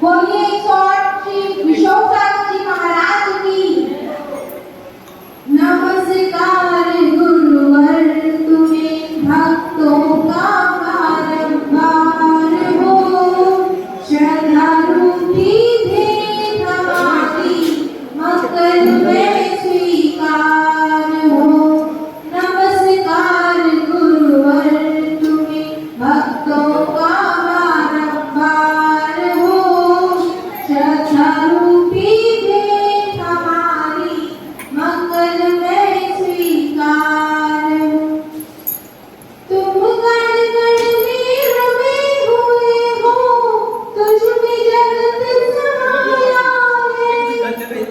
बोलिए श्री विश्वनाथ जी महाराज की। नमस्कार गुरुवर तुम्हें भक्तों का बारंबार हो, श्रद्धा रूपी भेंट हमारी मंगल में स्वीकार हो। नमस्कार गुरुवर तुम्हें भक्तों का बारंबार हो, श्रद्धा रूपी भेंट हमारी मंगल में स्वीकार हो। तुम गण गण में रमे हुए हो, तुझ में जगत समाया है।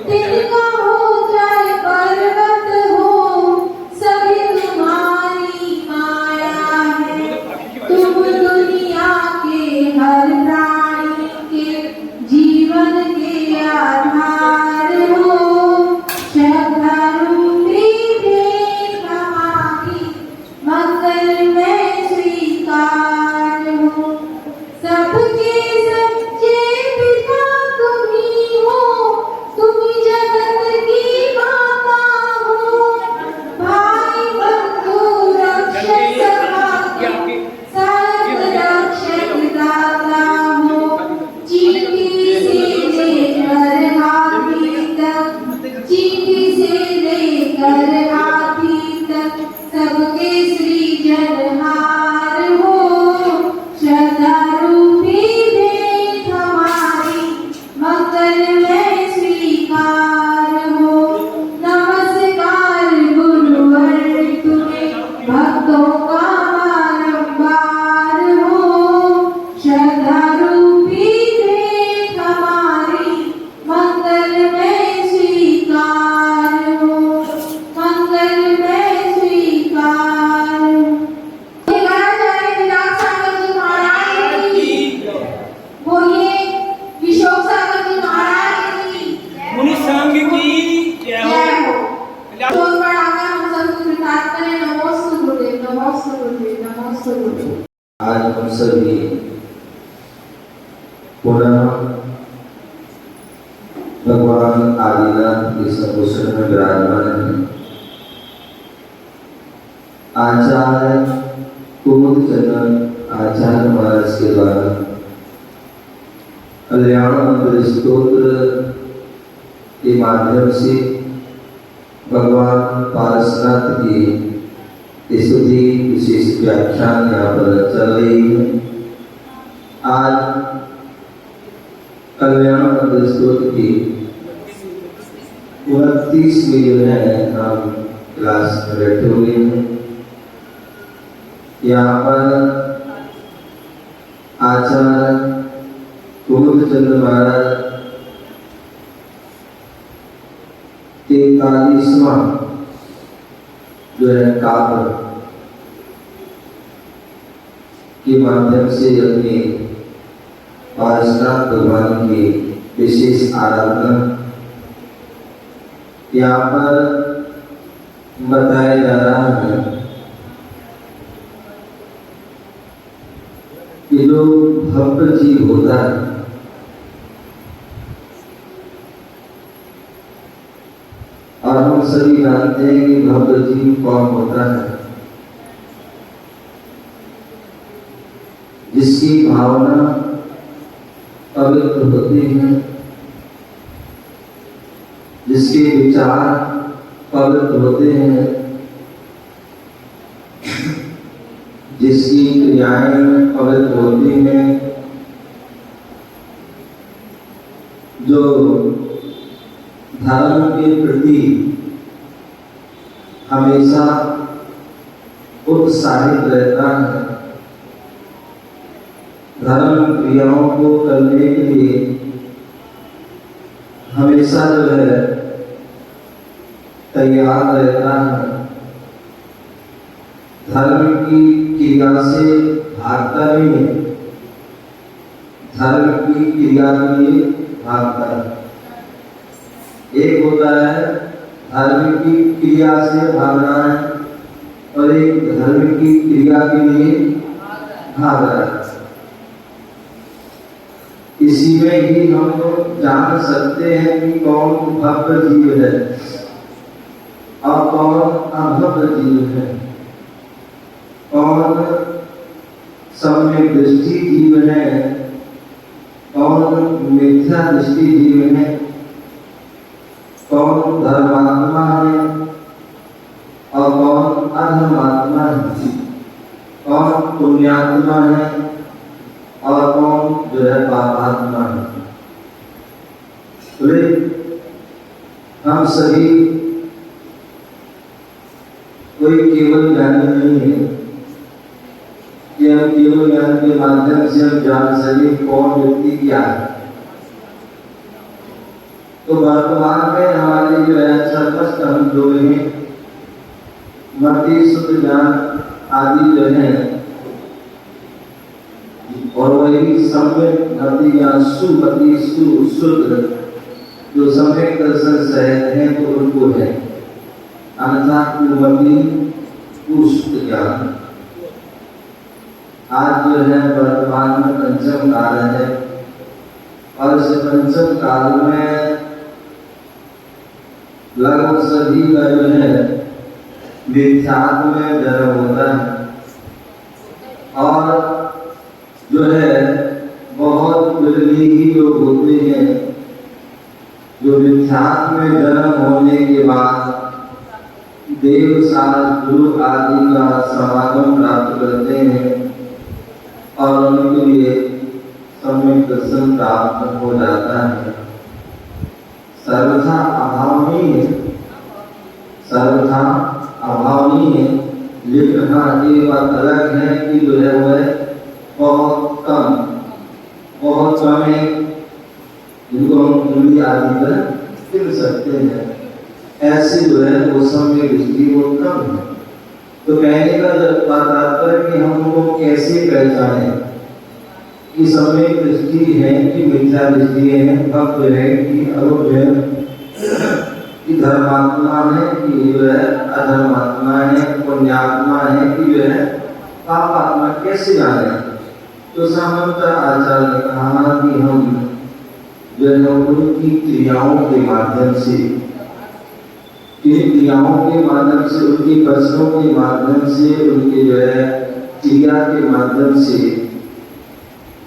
तिनका हो जाए पर्वत हो, सभी तुम्हारी माया है। तुम दुनिया के हर प्राणी के जीवन के आधार हो, श्रद्धा रूपी भेंट हमारी मंगल में स्वीकार हो। सबके सच्चे पिता तुम ही हो, तुम ही जगत की माता हो। भाई बंधु रक्षक सहायक सर्व रक्षक दाता हो। चींटी से लेकर हाथी तक, चींटी से लेकर हाथी तक, सबके सृजनहार हो, श्रद्धा रूपी भेंट हमारी मंगल में स्वीकार हो। नमस्कार गुरुवर तुम्हें भक्तों का बारंबार हो, श्रद्धा रूपी भेंट हमारी मंगल में स्वीकार हो, मंगल में स्वीकार हो। विराजार्य विराट सागर जी महाराज की। बोलिए विशोक सागर जी महाराज की। मुनि संघ की जय हो। जोर बढ़ाकर हम सब कुछ विचार करें। नमोस्तु गुरुदेव, नमोस्तु गुरुदेव, नमोस्तु गुरुदेव। आज हम सभी पुनः भगवान आदिनाथ के समुद्र में विराजमान हैं। आचार्य कुमुदचंद्र आचार्य महाराज के द्वारा कल्याण मंत्र स्तोत्र के माध्यम से भगवान पारसनाथ की स्तुति विशेष व्याख्यान यहाँ पर चल रही है। आज कल्याण मंत्र स्तोत्र की 29वीं जो है हम क्लास में बैठे हुए हैं। यहाँ पर आचार्य कुमुदचंद्र महाराज 43वां जो है काव्य के माध्यम से अपने पारसनाथ भगवान की विशेष आराधना यहाँ पर बताया जा रहा है कि जो भक्त जीव होता है और हम सभी जानते हैं कि भक्त जीव कौन होता है, जिसकी भावना पवित्र होती है, जिसके विचार पवित्र होते हैं, जिसकी क्रियाएं पवित्र होती हैं, जो धर्म के प्रति हमेशा उत्साहित रहता है, धर्म क्रियाओं को करने के लिए हमेशा जो है तैयार रहता है, धर्म की क्रिया से भागता नहीं है, धर्म की क्रिया के लिए भागता है। एक होता है धर्म की क्रिया से भागना है और एक धर्म की क्रिया के लिए भाग रहा है। इसी में ही हम लोग जान सकते हैं कि कौन भव्य जीव है और कौन अभव्य जीव है, कौन सम्यक दृष्टि जीव है, कौन मिथ्या दृष्टि जीव है, कौन धर्मात्मा है और कौन अधर्मात्मा है, कौन पुण्यात्मा है और कौन जो है पापात्मा है। तो हम सभी कोई केवल ज्ञानी नहीं है कि हम केवल ज्ञान के माध्यम से हम जान सके कौन व्यक्ति क्या है। तो वर्तमान में हमारे जो है सर्वस्व हम जो हैं मति शुद्ध ज्ञान आदि जो है और वही सम्यक मति ज्ञान सुमति शुद्ध जो सम्यक दर्शन सहज है तो उनको है, अन्यथा कुमति कुशुद्ध ज्ञान। आज जो है वर्तमान में पंचम काल है और इस पंचम काल में लगभग सभी का जो है मिथ्यात्व में जन्म होता है और जो है बहुत बिरली ही लोग होते हैं जो मिथ्यात्व में जन्म होने के बाद देव शास्त्र गुरु आदि का समागम प्राप्त करते हैं और उनके लिए सम्यक दर्शन प्राप्त हो जाता है। सर्वथा अभावनीय, सर्वथा अभावनीय, लेकिन हाँ ये बात अलग है कि जो है वह बहुत कम है जिनको हम उंगली आदि पर गिन सकते हैं, ऐसे जो है वो सम्यक दृष्टि वो कम है। तो कहने का बात आता है कि हम उनको कैसे पहचाने कि सम्यक दृष्टि है कि मिथ्या दृष्टि है, भक्त है कि अरूप है, कि धर्मात्मा है कि जो है अधर्मात्मा है, पुण्यात्मा है कि जो है पापात्मा, कैसे जाने। तो सामान्यतः आचार्य ने कहा कि हम जो है उनकी क्रियाओं के माध्यम से, क्रियाओं के माध्यम से, उनके प्रश्नों के माध्यम से, उनके जो है क्रिया के माध्यम से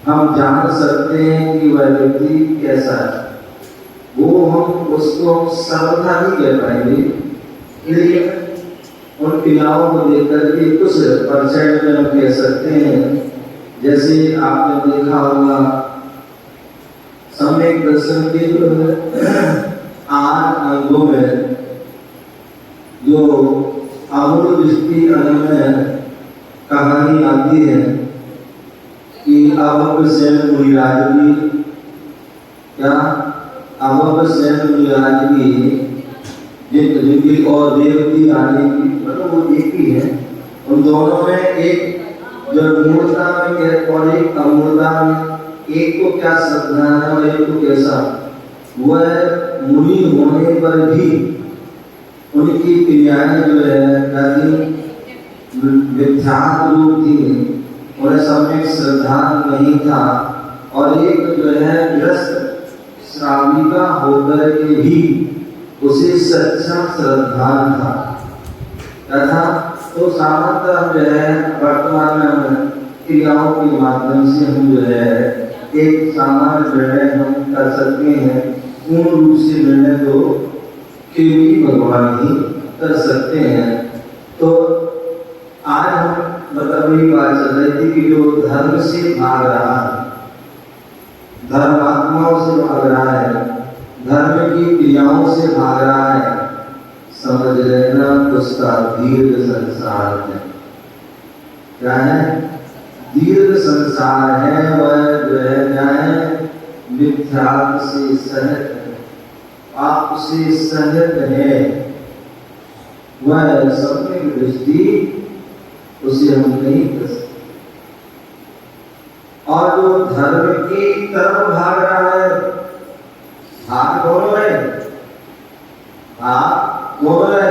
हम जान सकते हैं कि वह व्यक्ति कैसा है। वो हम उसको सर्वथा नहीं कह पाएंगे, लेकिन उन क्रियाओं को लेकर के कुछ परसेंट में हम कह सकते हैं। जैसे आपने देखा होगा सम्यक दर्शन के जो 8 अंगों में जो अमूल दृष्टि में कहानी आती है कि अवध सेन मुनिराज भी क्या अवध सेन मुनिराज भी जिनकी और देवती रानी की मतलब वो एक ही है। उन दोनों में एक जो मूर्ता में और एक अमूर्ता में, एक को क्या श्रद्धा है और एक को कैसा। वह मुनि होने पर भी उनकी क्रियाएं जो है मिथ्यात्व रूप थी, उन्हें सम्यक श्रद्धा नहीं था और एक जो है ग्रस्त श्राविका होकर के भी उसे सच्चा श्रद्धा था तथा। तो सामान्यतः जो है वर्तमान में हम क्रियाओं के माध्यम से हम जो है एक सामान्य निर्णय हम कर सकते हैं। पूर्ण रूप से निर्णय तो केवल भगवान ही कर सकते हैं। तो आज हम मतलब ये बात चल रही थी कि जो धर्म से भाग रहा है, धर्मात्माओं से भाग रहा है, धर्म की क्रियाओं से भाग रहा है, समझ लेना उसका दीर्घ संसार है। क्या है? दीर्घ संसार है। वह जो है क्या है? मिथ्यात्व से सहित है, पाप से सहित है। वह सम्यक दृष्टि उसे हम नहीं कर सकते। और जो धर्म की तरफ भाग रहा है, भाग दोनों है, भाग दोनों है।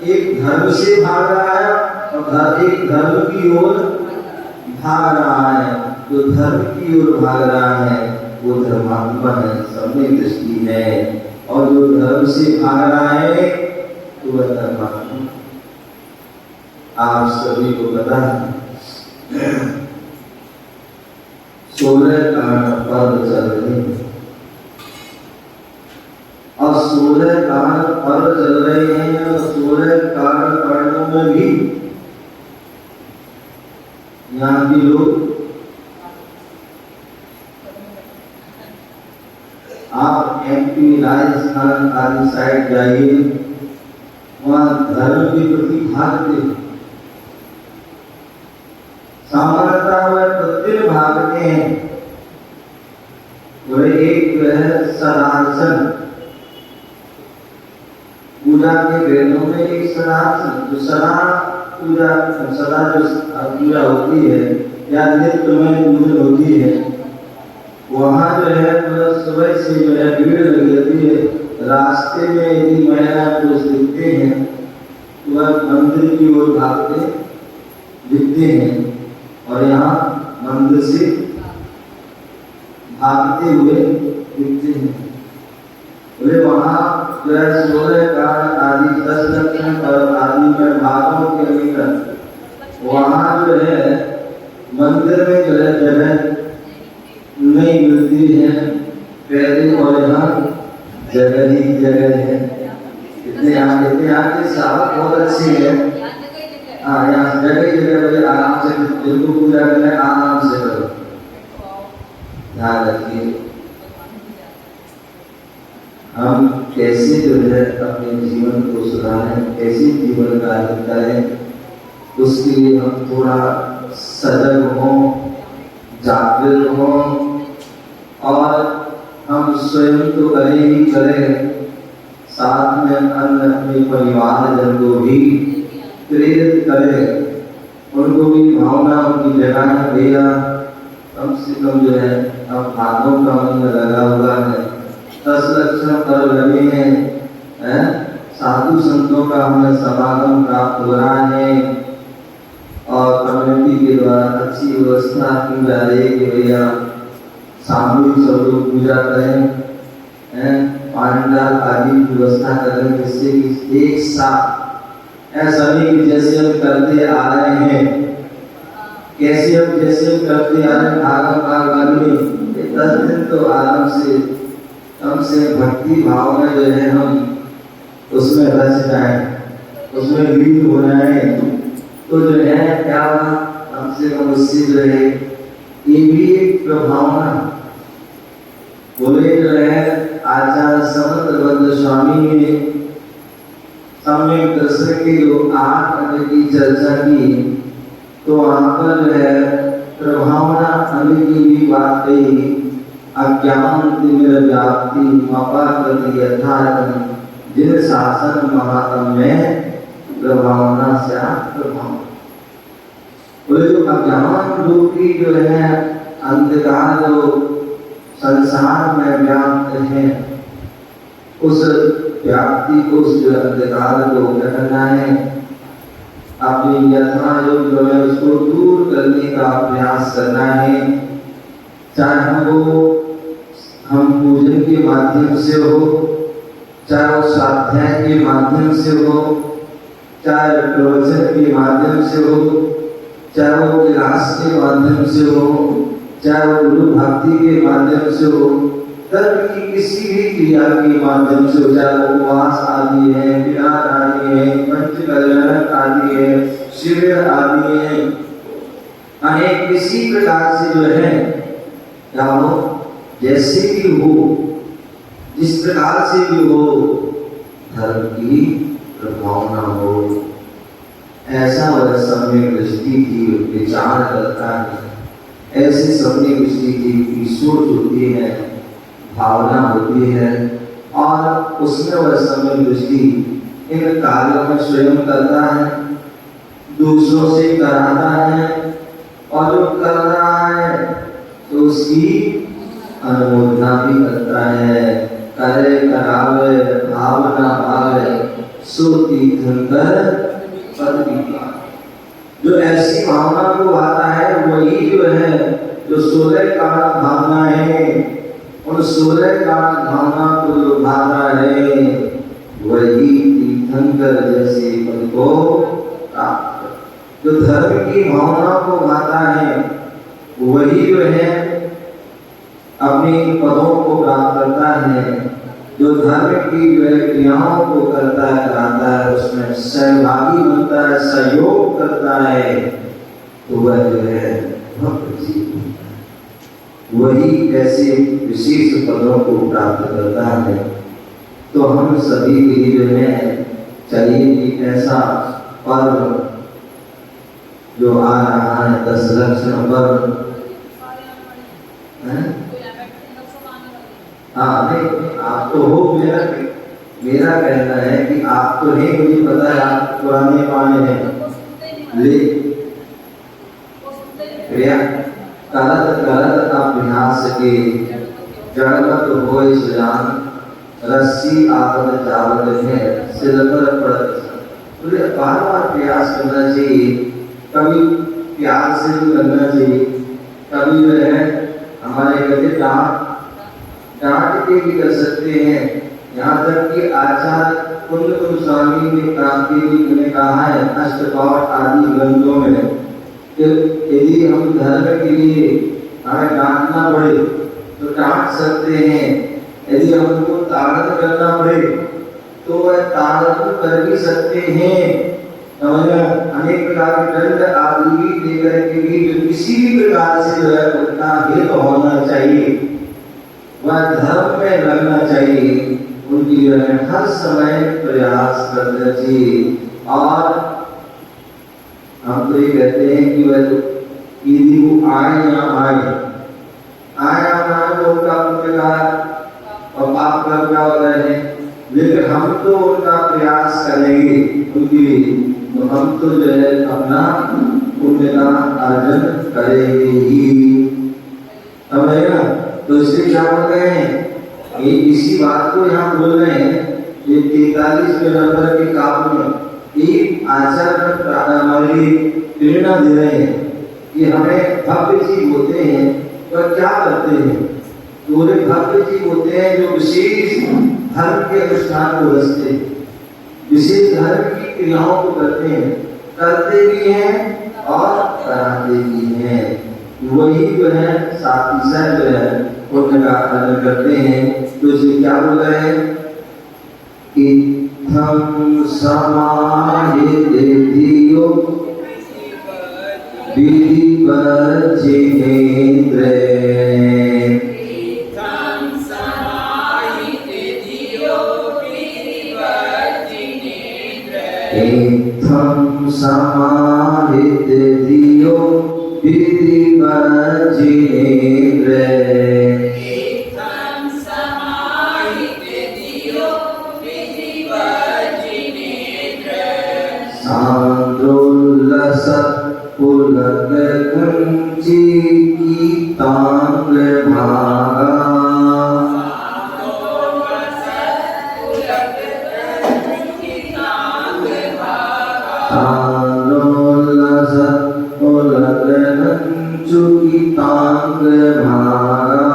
एक धर्म से भाग रहा है और एक धर्म की ओर भाग रहा है। जो धर्म की ओर भाग रहा है वो धर्मात्मा है, सम्यक दृष्टि है। और जो धर्म से भाग रहा है तो वह धर्मात्मा। आप सभी को पता है 16 कारण पर्व चल रहे हैं और 16 कारण पर्व चल रहे हैं और 16 कारण पर्वों में भी यहाँ के लोग, आप MP राजस्थान आदि साइड जाइए, वहाँ धर्म के प्रति भागते हैं, सामान्यतः वह प्रतिदिन भागते हैं। वह एक जो है सदासन, पूजा के वेदों में एक सदासन, जो सदा पूजा, सदा जो पूजा होती है या नित्य में पूजन होती है, वहाँ जो है सुबह से जो है भीड़ लगी रहती है। रास्ते में यदि महिला पुरुष दिखते हैं तो वह मंदिर की ओर भागते दिखते हैं और यहाँ मंदिर से भागते हुए दिखते हैं। बोले वहाँ जो है 16 कारण आदि 10 लक्षण और आदि में भागों के निकट वहाँ जो है मंदिर में जो है जगह नहीं मिलती है पहले, और यहाँ जगह ही जगह है। इतने आगे साहब बहुत अच्छी है। हाँ, यहाँ जगह जगह आराम से जिनको पूजा करना है आराम से करो, ध्यान रखिए। हम कैसे जो है अपने जीवन को सुधारें, कैसे जीवन का आनंद करें, उसके लिए हम थोड़ा सजग हों, जागृत हों और हम स्वयं तो करें ही करें, साथ में अन्य अपने परिवार जन को भी प्रेरित करें, उनको भी भावना उनकी जगह देगा। कम से कम जो है अब भागों का मन लगा हुआ है, 10 लक्षण पर लगे हैं, साधु संतों का हमें समागम प्राप्त हो रहा है और कम्युनिटी के द्वारा अच्छी व्यवस्था की जा रही है कि भैया सामूहिक सब लोग पूजा करें, पांडाल आदि व्यवस्था करें, जिससे कि एक साथ ऐसा नहीं जैसे हम करते आ रहे हैं, कैसे हम जैसे हम करते आ रहे हैं भागम में 10 दिन तो आराम से कम से भक्ति भाव में जो है हम उसमें रच जाए, उसमें लीन हो जाए, तो जो है क्या कम से कम उससे जो है ये भी एक प्रभावना। बोले जो है आचार्य समंत स्वामी ने सम्यक दर्शन के जो 8 अंग की चर्चा की, तो वहां पर जो है प्रभावना अंग की भी बात कही। अज्ञान तिमिर व्याप्ति मपा कृति यथार्थ जिन शासन महात्म में प्रभावना से प्रभाव। बोले जो अज्ञान रूपी जो है अंधकार जो संसार में व्याप्त है, उस व्याप्ति को, उस अंधकार को हटाना है, अपनी यथा जो है उसको दूर करने का प्रयास करना है। चाहे वो हम पूजन के माध्यम से हो, चाहे वो स्वाध्याय के माध्यम से हो, चाहे प्रवचन के माध्यम से हो, चाहे वो क्लास के माध्यम से हो, चाहे वो गुरु भक्ति के माध्यम से हो, धर्म की किसी भी क्रिया के माध्यम से हो, चाहे वो उपवास आदि है, विराट आदि है, पंचकल्याण आदि है, शिविर आदि है, अनेक किसी प्रकार से जो है क्या हो, जैसे भी हो, जिस प्रकार से भी हो, धर्म की प्रभावना हो, ऐसा वह सम्यक दृष्टि की विचार करता है। ऐसे सम्यक दृष्टि की सोच होती है, भावना होती है और उसमें वह सम्यक दृष्टि इन कार्यों में स्वयं करता है, दूसरों से कराता है और जो कर रहा है तो उसकी अनुमोदना भी करता है। करे करावे भावना भावे सो तीर्थंकर पद भी पावे। जो ऐसी भावना को आता है वही जो है जो 16 कारण भावना है ईश्वर जैसे पद को प्राप्त कर। जो धर्म की भावना को गाता है वही जो है अपने पदों को प्राप्त करता है। जो धर्म की जो है क्रियाओं को करता है कराता है, उसमें सहभागी बनता है, सहयोग करता है, तो वह जो है भक्त जीव होता है। वही ऐसे विशेष पदों को प्राप्त करता है। तो हम सभी के लिए जो है चाहिए कि ऐसा पर्व जो आ रहा है 10 लक्षण पर्व, हाँ नहीं आप तो हो, मेरा कहना है कि आप तो नहीं, मुझे पता है आप पुराने पाने हैं, ले करत करत अभ्यास के जड़मत होय सुजान, रस्सी आवत जावत है सिर पर पड़त। तो बार बार प्रयास करना चाहिए, कभी प्यार से भी करना चाहिए, कभी जो है हमारे कहते डांट के भी कर सकते हैं। यहाँ तक कि आचार्य पुण्य गोस्वामी ने कहा है अष्टपाठ आदि ग्रंथों में कि यदि हम धर्म के लिए हमें डांटना पड़े तो डांट सकते हैं, यदि हमको ताड़न करना पड़े तो वह ताड़न कर भी सकते हैं। अनेक प्रकार के दंड आदि भी देकर के भी जो किसी भी प्रकार से जो है उनका हित होना चाहिए, वह धर्म में लगना चाहिए, उनकी जो है हर समय प्रयास करना चाहिए। और हम तो ये कहते हैं कि वह यदि वो आए या ना आए तो उनका पुण्यकार और पाप कर्म क्या हो रहे हैं, लेकिन हम तो उनका प्रयास करेंगे उनके लिए, तो हम तो जो है अपना पुण्य का अर्जन करेंगे ही, समझेगा। तो इसलिए क्या बोल रहे हैं, ये इसी बात को यहाँ बोल रहे हैं। ये 43वें नंबर के काव्य में एक आचार्य हमारी प्रेरणा दे रहे हैं कि हमें भव्य जीव होते हैं वह क्या करते हैं, तो भव्य जीव होते हैं जो विशेष धर्म के अनुष्ठान को रचते हैं, विशेष धर्म की क्रियाओं को करते भी हैं और कराते भी हैं। वही जो है साथी जो है पुण्य का अर्जन करते हैं। तो इसे क्या बोल रहे हैं, इत्थं समाहित धियो विधिवज्जिनेन्द्रे, इत्थं समाहित धियो विधिवज्जिनेन्द्रे, इत्थं समाहित धियो विधिवज्जिनेन्द्रे, इत्थं समाहित धियो विधिवज्जिनेन्द्रे, सांद्रोल्लसत् पुलक कुंचितांग भागा, सांद्रोल्लसत् पुलक कुंचितांग भागा,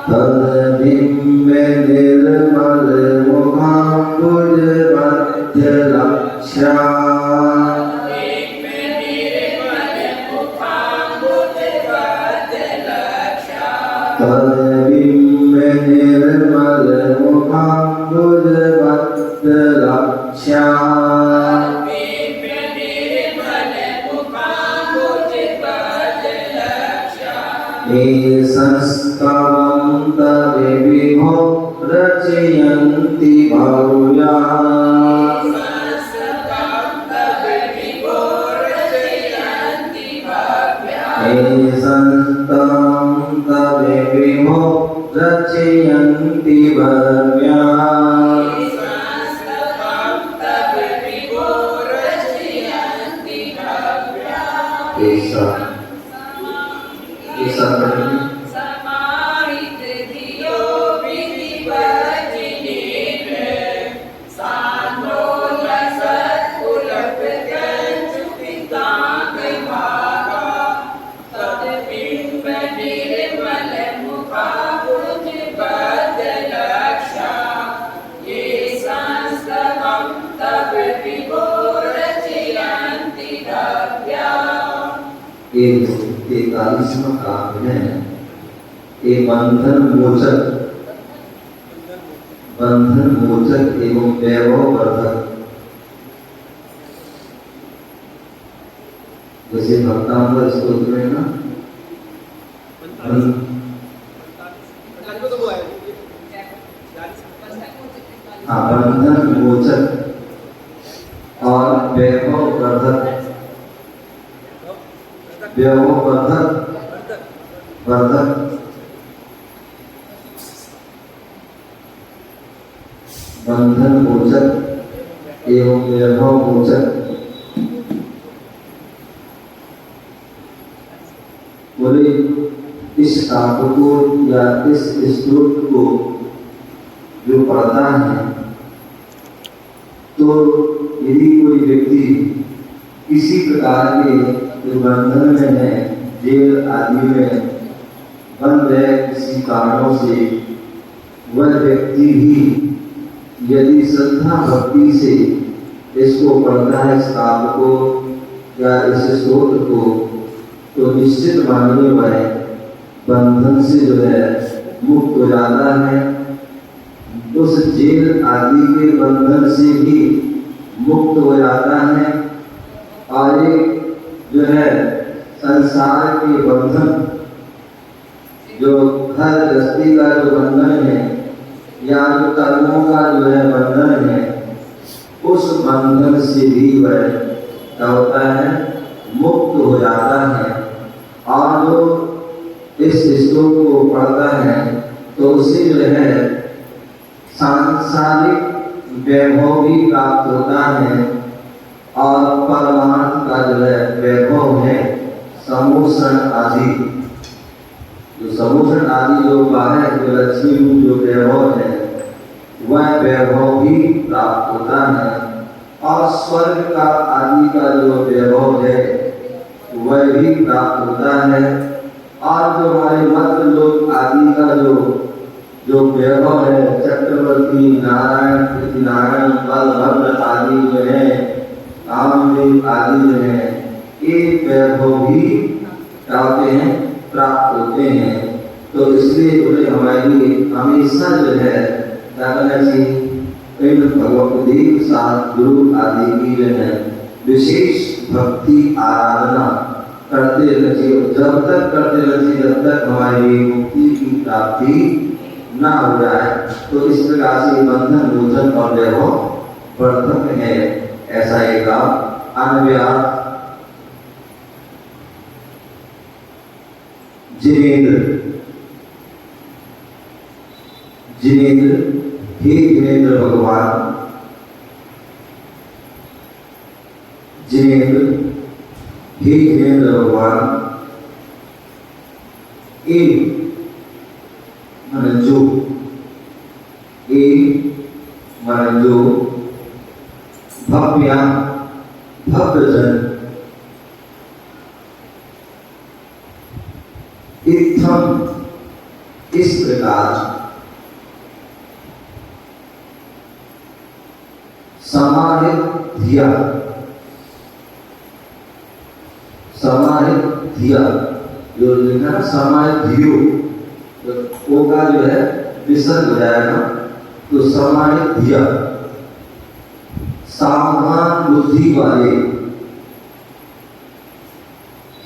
तद्बिम्ब निर्मल मुखाम्बुज मध्य लक्ष्या, तद्बिम्ब निर्मल मुखाम्बुज मध्य लक्ष्या, संस्तवं तद्विभो रचयन्ति भव्या, संस्तवं तद्विभो रचयन्ति भव्या, समाहित धियो विधिवज्जिनेन्द्रे, सांद्रोल्लसत् पुलक कुंचितांग भागा, तद्बिम्ब निर्मल मुखाम्बुज प्रतिपूरचयन्ति काव्या ये 43वां काव्य है। ये बंधन मोचक एवं वैभव वर्धक, जैसे भक्तांबर स्तोत्र में ना बंधन मोचक और वैभव वर्धक बंधन मोचक एवं वैभव मोचक। बोले इस काव्य को या इस स्तोत्र को जो पढ़ता है, तो यदि कोई व्यक्ति किसी प्रकार के बंधन में है, जेल आदि में बंद है किसी कारणों से, वह व्यक्ति भी यदि श्रद्धा भक्ति से इसको पढ़ता है, इस काव्य को या इस स्तोत्र को, तो निश्चित मानिए वह बंधन से जो है मुक्त हो जाता है, उस जेल आदि के बंधन से भी मुक्त हो जाता है। और एक जो है संसार के बंधन, जो घर गृहस्थी का जो बंधन है या जो कर्मों का जो है बंधन है, उस बंधन से भी वह क्या होता है, मुक्त हो जाता है। और जो इस स्तोत्र को पढ़ता है तो उसे जो है सांसारिक वैभव भी प्राप्त होता है, और परमार्थ का जो है वैभव है, समोषण आदि, जो समोषण आदि जो बाहर जो लक्ष्मी जो वैभव है, वह वैभव भी प्राप्त होता है। और स्वर्ग का आदि का जो वैभव है वह भी प्राप्त होता है। और जो हमारे मत लोक आदि का जो वैभव है, चक्रवर्ती नारायण, पृथ्वीनारायण, बलभद्र आदि जो है, कामदेव आदि जो है, ये वैभव भी क्या होते हैं, प्राप्त होते हैं। तो इसलिए बोले हमारी हमेशा जो है क्या करना चाहिए, भगवदेव साथ गुरु आदि की जो है विशेष भक्ति आराधना करते रहना चाहिए। जब तक करते रहना चाहिए जब तक हमारी मुक्ति की प्राप्ति ना हो जाए। तो इस प्रकार से बंधन मोचन और वैभव वर्धक है, ऐसा एक अन्व्यास। जिनेन्द्र, हे जिनेन्द्र भगवान, जिनेन्द्र, हे जिनेन्द्र भगवान, ए मन जो भव्य भव्यजन इत्थम, इस प्रकार समाहित धिया जो लिखा ना समाहित धियो, तो ओ का जो है विसर्ग हो जाएगा, तो समाहित धिया सावधान बुद्धि वाले,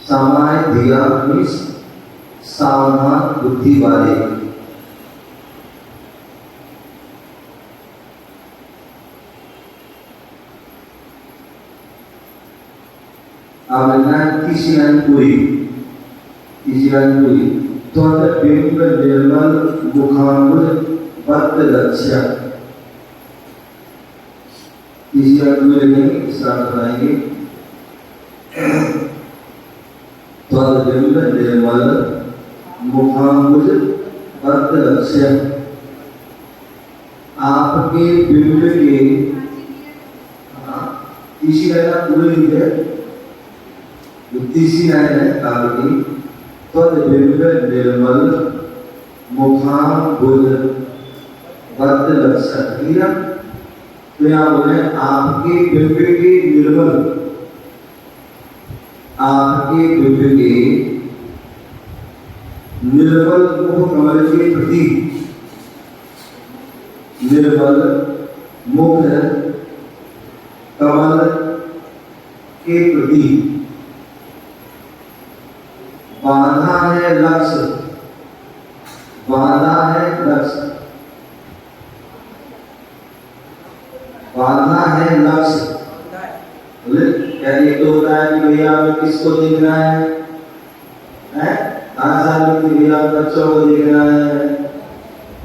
समाहित धिया मीन्स सावधान बुद्धि वाले। अब तीसरी लाइन पूरी, बिंब निर्मल मुखाम्बुज पत्र लक्ष्य। तीसरी लाइन पूरी नहीं, इसका बनाएंगे बिंब निर्मल मुखाम्बुज पत्र लक्ष्य। आपके बिंब के तीसरी लाइन पूरी है, तीसरी लाइन है काव्य की, बिंब निर्मल मुखाम्बुज पत्र लक्ष्य। तो यहाँ बोले आपके दिव्य की निर्मल, आपके दिव्य के निर्मल मुख कमल के प्रति, निर्मल मुख कमल के प्रति बांधा है लक्ष्य, बांधा है लक्ष्य, बांधा है लक्ष्य। क्या ये तो होता है कि भैया हमें किसको देखना है? आसानी की भैया बच्चों को देखना है,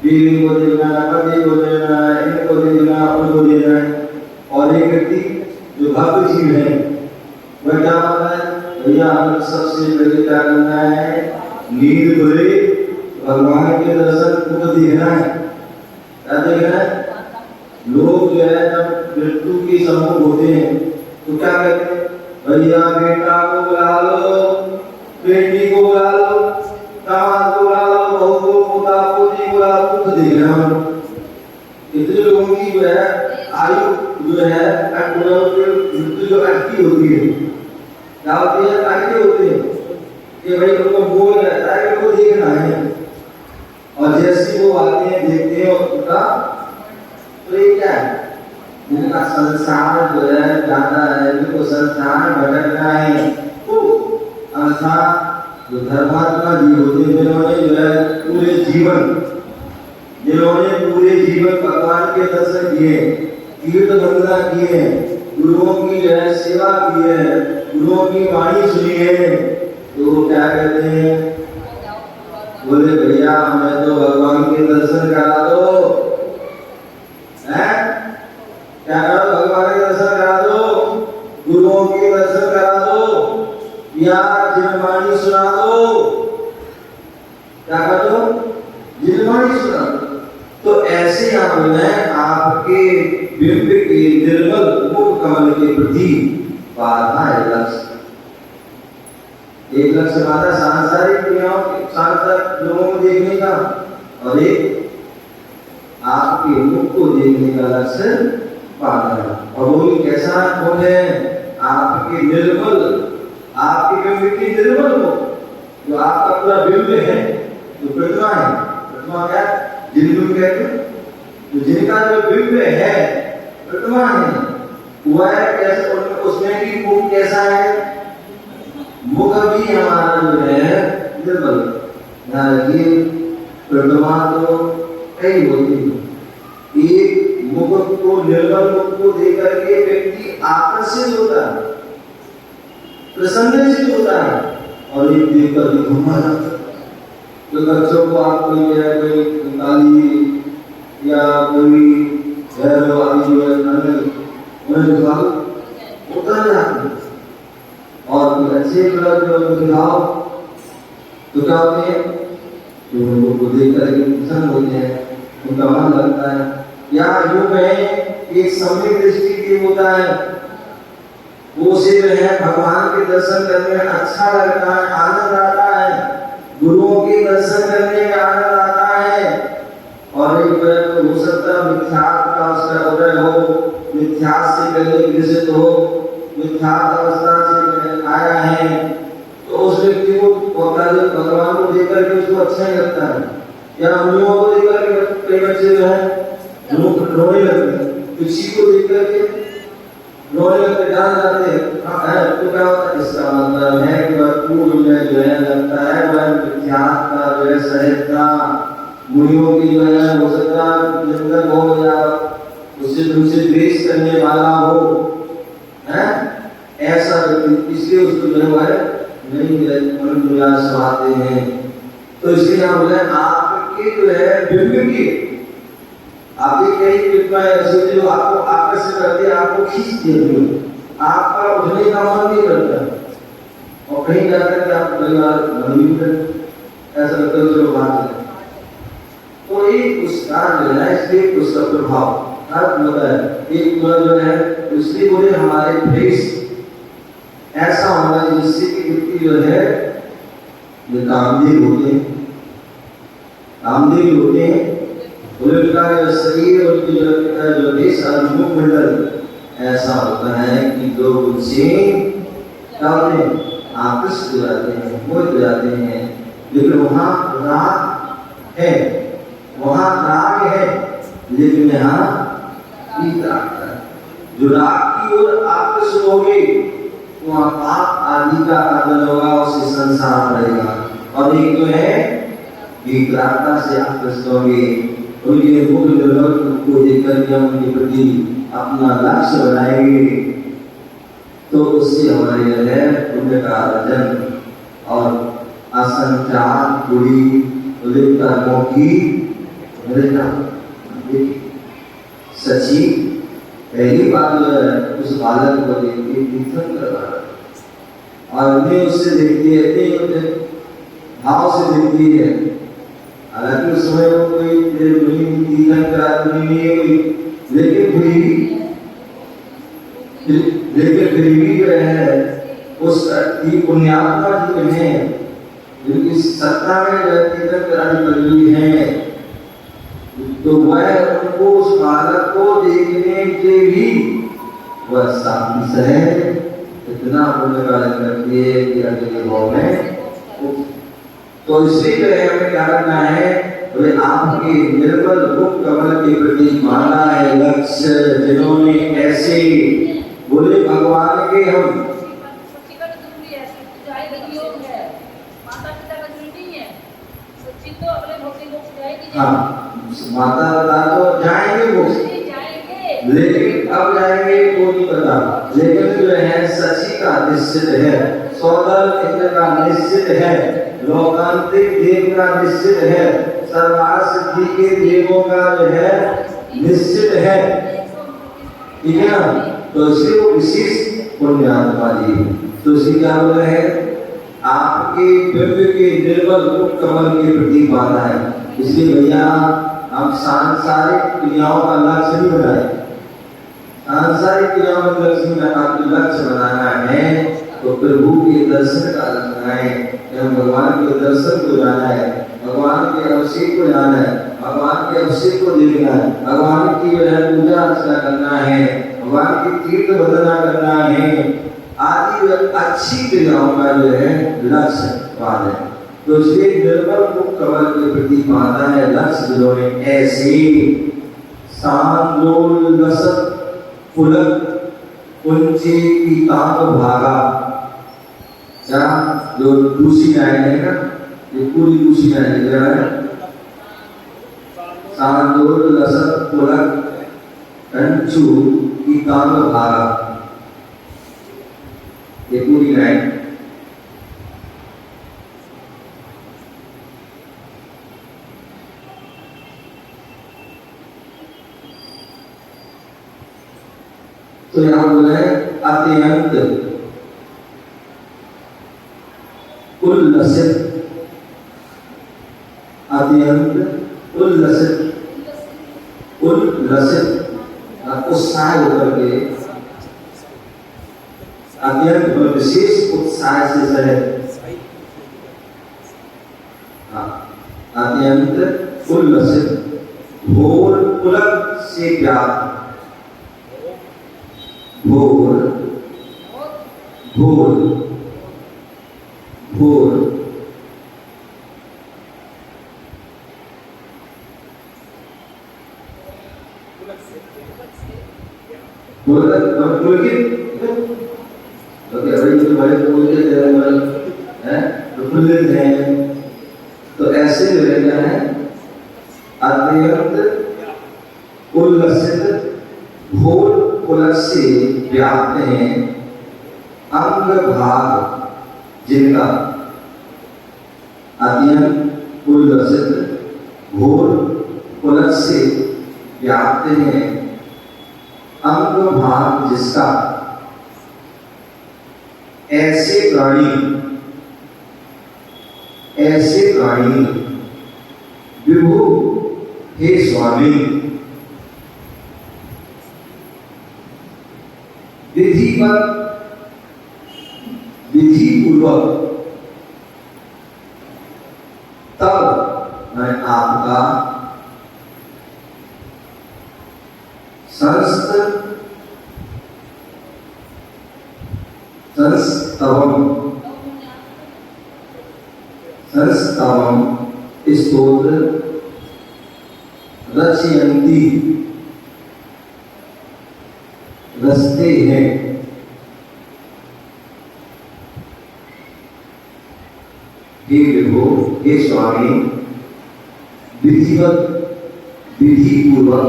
बीवी को देखना है, पति को देखना है, इनको देखना है, उनको देखना है। और एक व्यक्ति जो भव्य जीव है वह क्या करना है? भैया हमें सबसे पहले क्या करना है? नींद खुले भगवान के दर्शन को देखना है। क्या देखना है? लोग जो है जब मृत्यु के सम्मुख होते हैं तो क्या कहते हैं? भैया बेटा को बुला लो, बेटी को बुला लो, दामाद को बुला लो, बहू को, पोता को, जी बुला लो, तो देखना हो। इतने लोगों की जो है आयु जो है मृत्यु जो अटकी होती है, क्या होती है? अटकी होती है कि भाई उनको बोल रहता है कि उनको देखना है। और जैसे वो आते हैं देखते हैं उनका तो ये क्या है? जिनका संसार जो है ज्यादा है, जिनको संसार भटकना है, अर्थात जो धर्मात्मा जीव होते हैं जिन्होंने जो है पूरे जीवन भगवान के दर्शन किए, तीर्थ वंदना किए, गुरुओं की जो है सेवा की है, गुरुओं की वाणी सुनी है, तो वो क्या कहते हैं? बोले भैया हमें तो भगवान के दर्शन करा दो, क्या करो? भगवान के दर्शन करा दो, गुरुओं के दर्शन करा दो, या जिनवाणी सुना दो। क्या कर दो? जिनवाणी सुना दो। तो ऐसे यहाँ में आपके बिंब के निर्मल मुख कमल के प्रति बाधा है लक्ष्य। एक लक्ष्य बाधा सांसारिक क्रियाओं, सांसारिक लोगों को देखने का, और एक आपके मुख को देखने का लक्ष्य बाधा है। और वो कैसा मुख है? आपके निर्मल, आपके बिंब की निर्मल मुख, जो आपका पूरा बिंब है, जो प्रतिमा है। प्रतिमा क्या? जिन कहते हैं, तो जिनका जो बिंब है प्रतिमा है, वह कैसे? उसमें भी मुख कैसा है? मुख भी हमारा जो है निर्मल। ये प्रतिमा तो कई होती है, एक मुख को, निर्मल मुख को देख करके व्यक्ति आकर्षित होता है, प्रसन्नचित होता है, और एक देख कर घुमा जाता है। तो बच्चों को आप कोई गाली या कोई भैरव आदि जो है उन्हें उतर जाते हैं, और कोई अच्छे कलर जो दिखाओ तो क्या होते हैं? जो उनको देख कर प्रसन्न होते हैं, उनका मन लगता है। या यूं में एक सम्यक दृष्टि की होता है, वो से जो है भगवान के दर्शन करने में अच्छा लगता है, आनंद आता है, गुरुओं के दर्शन करने में आनंद आता है। और एक बार हो सकता है मिथ्यात्व का उसका उदय हो, मिथ्यात्व से पहले विकसित हो, मिथ्यात्व अवस्था से आया है, तो उस व्यक्ति को भगवान को देखकर के उसको अच्छा ही लगता है। या मुनियों को देखकर के कई बच्चे जो है रोने लगते हैं, किसी को देखकर के रोने लगते, डांस जाते हैं। तो क्या होता है? इसका मतलब है कि वह पूर्व में जो है लगता है वह मिथ्यात्व का जो है सहजता, मुनियों की जो है हो सकता निंदक हो या उससे तुमसे द्वेष करने वाला हो, है ऐसा व्यक्ति, इसलिए उसको जो है नहीं सुनाते हैं। तो इसलिए हम बोले आपके जो है बिंब की, आपकी कई कृपा ऐसी जो आपको आकर्षित करती है, आपको खींचती है, आपका उठने का मन नहीं करता, और कहीं जाकर के आप परिवार नहीं करते, ऐसा लगता है चलो बात है। तो एक उसका जो है, इसलिए उसका प्रभाव एक जो है, इसलिए बोले हमारे फेस ऐसा होना जिससे कि व्यक्ति जो है ये कामदेव होते हैं, कामदेव होते हैं, उनका जो शरीर उनकी जो देश मुखमंडल ऐसा होता है कि लोग उनसे आकृष्ट हो जाते हैं, मोहित हो जाते हैं। लेकिन वहाँ राग है, वहाँ राग है, लेकिन यहाँ राग है। जो राग की ओर आकृष्ट होगी वहाँ पाप आदि का आदर होगा, उसे संसार रहेगा। और एक जो है विकरालता से आकृष्ट होगी, उनके मुख को देखकर के हम उनके प्रति अपना लक्ष्य बनाएंगे, तो उससे हमारे जो है पुण्य का अर्जन और असंख्यात बुरी कर्मों की सच्ची पहली बात जो है उस बालक को देख के कीर्तन करवाना और उन्हें उससे देखती है, भाव से देखती है। हालांकि उस समय वो कोई कीर्तन कराती नहीं है कोई, लेकिन फिर भी जो है उस पुण्यात्मा जो है जिनकी सत्ता में कीर्तन कराने वाली है, तो वह उनको उस बालक को देखने के भी वह शांति से इतना पुण्य कार्य करती है कि अगले भाव में। तो इसलिए जो है हमें क्या करना है, बोले आपके निर्मल मुख कमल के प्रति माना है लक्ष्य, जिन्होंने ऐसे बोले भगवान के हम हाँ माता पिता तो जाएंगे वो, लेकिन अब जाएंगे वो नहीं पता। लेकिन जो है सची का निश्चित है, सौदर इंद्र का निश्चित है, लोकांतिक देव का निश्चित है, सर्वार सिद्धि के देवों का जो है निश्चित है, ठीक है ना। तो इसलिए वो विशेष पुण्यात्मा जी। तो इसी क्या बोल रहे हैं, आपके बिंब के निर्मल मुख कमल के प्रति बाधा है। इसलिए भैया हम सांसारिक क्रियाओं का लक्ष्य नहीं बनाए, सांसारिक क्रियाओं का लक्ष्य नहीं, आपको लक्ष्य बनाना है तो प्रभु के दर्शन का लक्ष्य बनाए, हम भगवान के दर्शन को जाना है, भगवान के अभिषेक को जाना है, भगवान के अभिषेक को देखना है, भगवान की पूजा अर्चना करना है, भगवान की तीर्थ वंदना करना है, आदि अच्छी क्रियाओं का जो है लक्ष्य पाना है। तो इसलिए निर्मल मुख कमल के प्रति बाधा है लक्ष्य, जिन्होंने ऐसे सांदोल लसत फुलक ऊंचे की ताप भागा, क्या जो दूसरी लाइन है ना, ये पूरी दूसरी लाइन लिख रहा है, सांदोल लसत फुलक कंचू की ताप भागा, ये पूरी लाइन। तो यहाँ बोला है अत्यंत उल्लसित, अत्यंत उल्लसित, उल्लसित उत्साह होकर के, अत्यंत विशेष उत्साह से सहित, अत्यंत उल्लसित, भोर पुलक से व्याप्त, भोर भोर भोर तो ऐसे क्या है, अत्यंत उल्लसित भोर पुलक से व्याप्त हैं अंग भाग जिनका, अत्यंत उल्लसित भोर पुलक से व्याप्त हैं अंग भाग जिसका, ऐसे प्राणी विभु हे स्वामी विधि पूर्वक तब मैं आपका संस्तवम स्तोत्र रचयन्ति रचते हैं। हे विभो, हे स्वामी, विधिवत विधि पूर्वक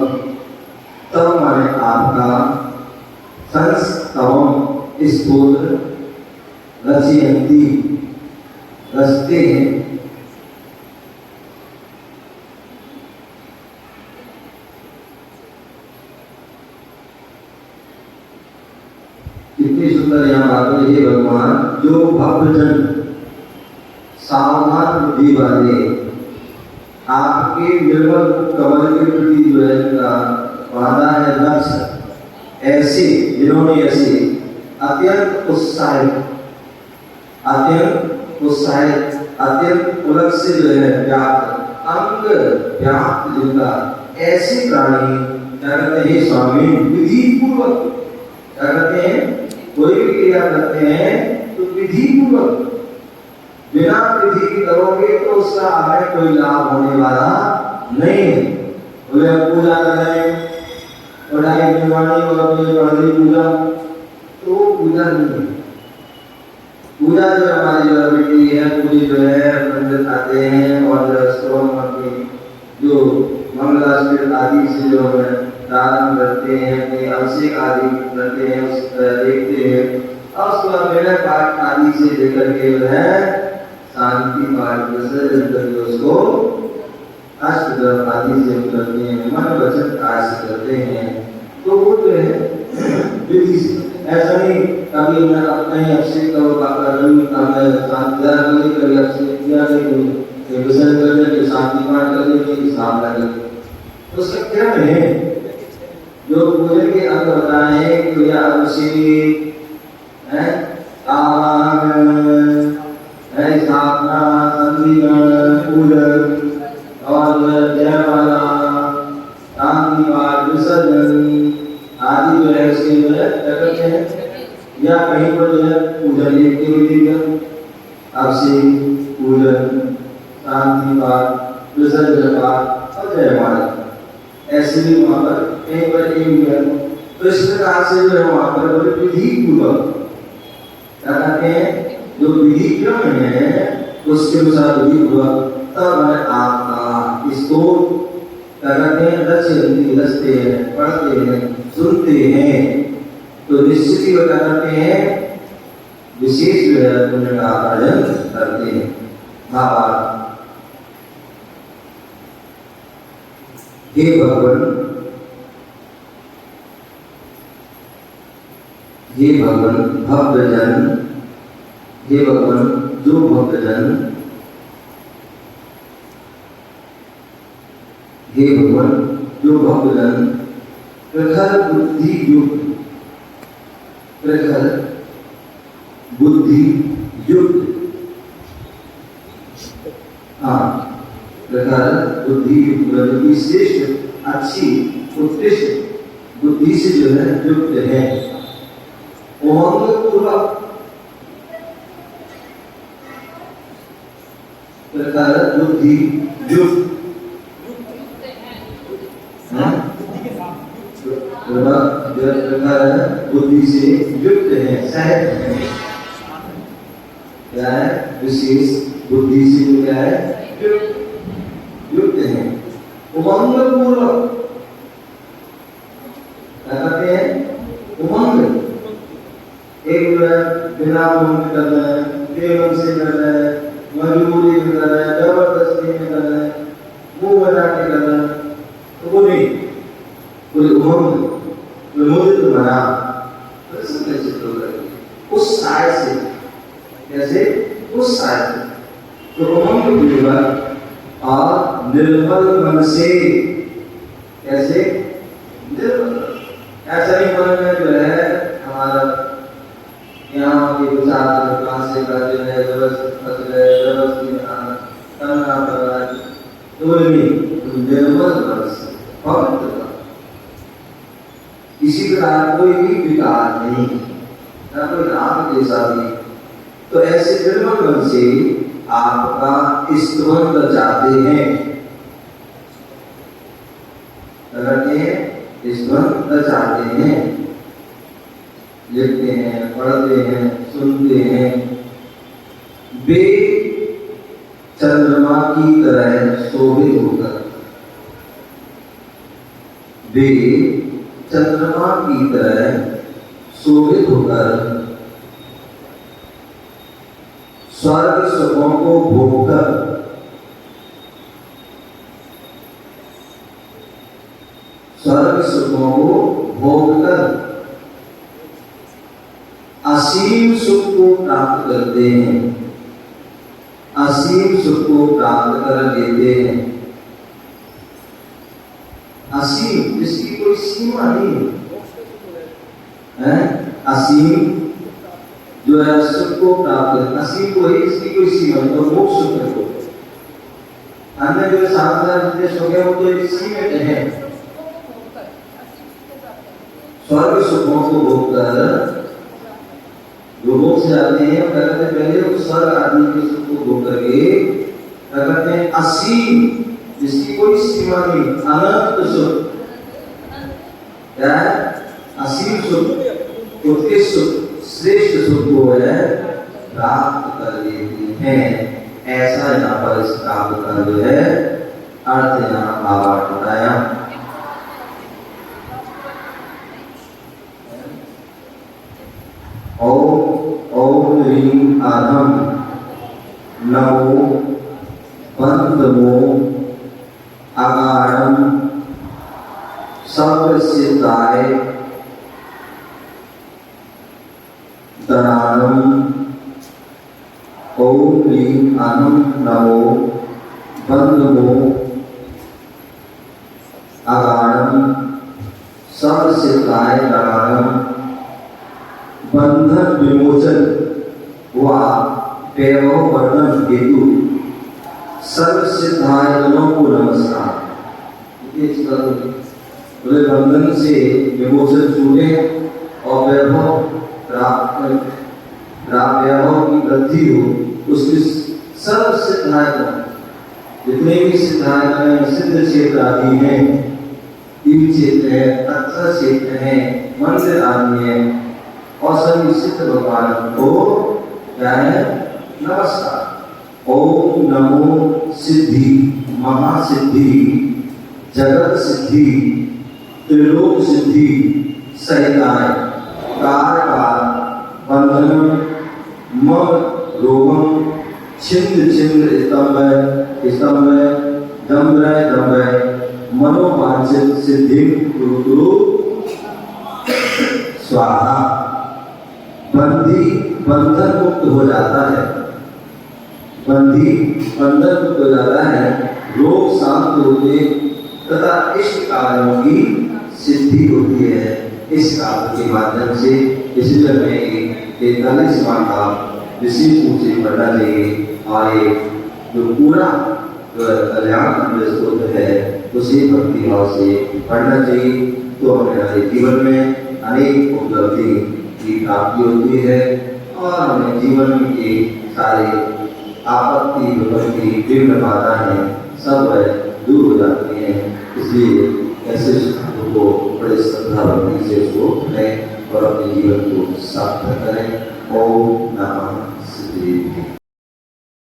तब मैंने आपका संस्तवम स्तोत्र रचयन्ति रचते हैं। कितनी सुंदर यहाँ बात है। ये भगवान जो भक्तजन सावधान बुद्धि वाले आपके निर्मल कमल के प्रति जो है वादा है लक्ष्य, ऐसे जिन्होंने ऐसे अत्यंत उत्साहित अत्यंत उलग से जो है व्याप्त अंग व्याप्त जिनका ऐसे प्राणी क्या कहते हैं स्वामी विधि पूर्वक क्या कहते हैं, कोई भी क्रिया करते हैं तो विधि पूर्वक, बिना विधि करोगे तो उसका हमें कोई लाभ होने वाला नहीं है। बोले पूजा कर रहे हैं पढ़ाई निर्वाणी और अपनी पूजा, तो पूजा नहीं है। पूजा जो हमारी बेटी है पूरी जो है मंदिर आते हैं और जो मंगलास्त्र आदि से जो है प्रारंभ करते हैं, अभिषेक आदि करते हैं, देखते हैं और उसके बाद मेरा पाठ आदि से लेकर के जो है शांति पाठ करके उसको अष्टग्रह आदि से करते हैं, मन वचन काज करते हैं। तो वो जो है विधि से ऐसा नहीं कभी मैं अपने अभिषेक करो विसर्जन करने के शांति पाठ करने के हिसाब लगे तो उसका क्या है। जो पूजन के अंग बताए हैं तो यह अभिषेक है, स्थापना, संधिगण, पूजन और जयमाला, शांति पाठ, विसर्जन आदि जो है उसके जो है क्या करते हैं, या कहीं पर जो है पूजन एक के विधि का अभिषेक, पूजन, शांति पाठ, विसर्जन पाठ और जयमाला, ऐसे भी वहाँ पर कहीं पर एक तो इस प्रकार से जो है वहाँ पर विधि पूर्वक क्या कहते हैं, जो विधि क्रम है उसके अनुसार विधि पूर्वक तब मैं आपका इसको क्या कहते हैं रचते हैं, पढ़ते हैं, सुनते हैं, तो निश्चित ही क्या करते हैं विशेष जो है पुण्य का अर्जन करते हैं। महाभारत। हे भगवान, हे भगवान भक्तजन, हे भगवान जो भक्तजन, हे भगवान जो भक्तजन प्रखर बुद्धि युक्त, प्रखर बुद्धि युक्त, हाँ प्रखर बुद्धि युक्त श्रेष्ठ अच्छी उत्कृष्ट बुद्धि से जो है युक्त है। उमंग पूर्वक प्रकार बुद्धि युक्त प्रकार बुद्धि से युक्त है, सहज है, क्या है विशेष बुद्धि से क्या है युक्त है। उमंग पूर्वक क्या कहते हैं, उमंग एक बिना उमंग कर रहे हैं, केवल से कर रहे हैं, मजबूरी में कर रहे हैं, जबरदस्ती में कर रहे हैं, मुंह बना के कर रहे हैं, तो वो नहीं कोई उमंग विमोदित बना उस साय से, कैसे उस साय से तो उमंग पूर्वक और निर्मल मन से, कैसे निर्मल, ऐसा नहीं मन में जो है हमारा यहाँ के विचार कहाँ से करते हैं व्यवस्थित करना पड़ रहा है, तो नहीं निर्मल मन से पवित्र इसी किसी प्रकार कोई भी विकार नहीं, ना कोई राग जैसा भी। तो ऐसे निर्मल मन से आपका स्तवन रचाते हैं, स्तवन रचाते हैं, लिखते हैं, पढ़ते हैं, सुनते हैं। वे चंद्रमा की तरह शोभित होकर, वे चंद्रमा की तरह शोभित होकर स्वर्ग सुखों को भोगकर, स्वर्ग सुखों को भोगकर असीम सुख को प्राप्त करते हैं, असीम सुख को प्राप्त कर लेते हैं। असीम, जिसकी कोई सीमा नहीं है, असीम जो है सुख को प्राप्त कर, असीम को ही, इसकी कोई सीमा नहीं। तो मोक्ष सुख को अन्य जो साधारण निर्देश हो गया वो तो एक सीमित है। स्वर्ग सुखों को भोगकर जो मोक्ष जाते हैं, कहते हैं पहले वो स्वर्ग आदि के सुख को भोग करके कहते हैं असीम, जिसकी कोई सीमा नहीं, अनंत सुख, क्या है? असीम सुख, उत्कृष्ट सुख, श्रेष्ठ सुख को है प्राप्त कर लेते हैं। ऐसा यहाँ पर इस काव्य का जो है अर्थ यहाँ भावार्थ बताया। ओम ह्रीं आधम नमो बंधमो अगाढ़म सर्वसिद्धाय तरानम। ओम ह्रीं आधम नमो बंधमो अगाढ़म सर्वसिद्धाय तरानम। बंधन विमोचन व वैभव वर्णन हेतु सर्व सिद्धायतनों को नमस्कार। बोले बंधन से विमोचन छूटे और वैभव वैभव की वृद्धि हो, उसकी सर्व सिद्धायतन, जितने भी सिद्धायतन सिद्ध क्षेत्र आदि हैं, दिव्य क्षेत्र है, तत्व क्षेत्र है, मंदिर आदि है, और सभी सिद्ध भगवान को क्या है नमस्कार। ओम नमो सिद्धि महासिद्धि जगत सिद्धि त्रिलोक सिद्धि सहिताय कारकार बंधन मम रोगम छिंद छिंद स्तंभ स्तंभ दम्भय दम्भय मनोवांछित सिद्धि कुरु स्वाहा। बंधी बंधन मुक्त हो जाता है, बंधी बंधन मुक्त हो जाता है, रोग शांत होते तथा इष्ट कार्यों की सिद्धि होती है इस कार्य के माध्यम से। इसलिए हमें 43वां का विशेष रूप से पढ़ना चाहिए और ये जो पूरा कल्याण स्तोत्र है उसे भक्ति भाव से पढ़ना चाहिए। तो हमारे जीवन में अनेक उपलब्धि की प्राप्ति होती है और हमें जीवन के सारे आपत्ति विपत्ति विघ्न बाधाएं सब दूर हो जाती हैं। इसलिए ऐसे शब्दों को बड़े श्रद्धा भक्ति से उसको पढ़ें और अपने जीवन को सार्थक करें। ओम नमः शिवाय।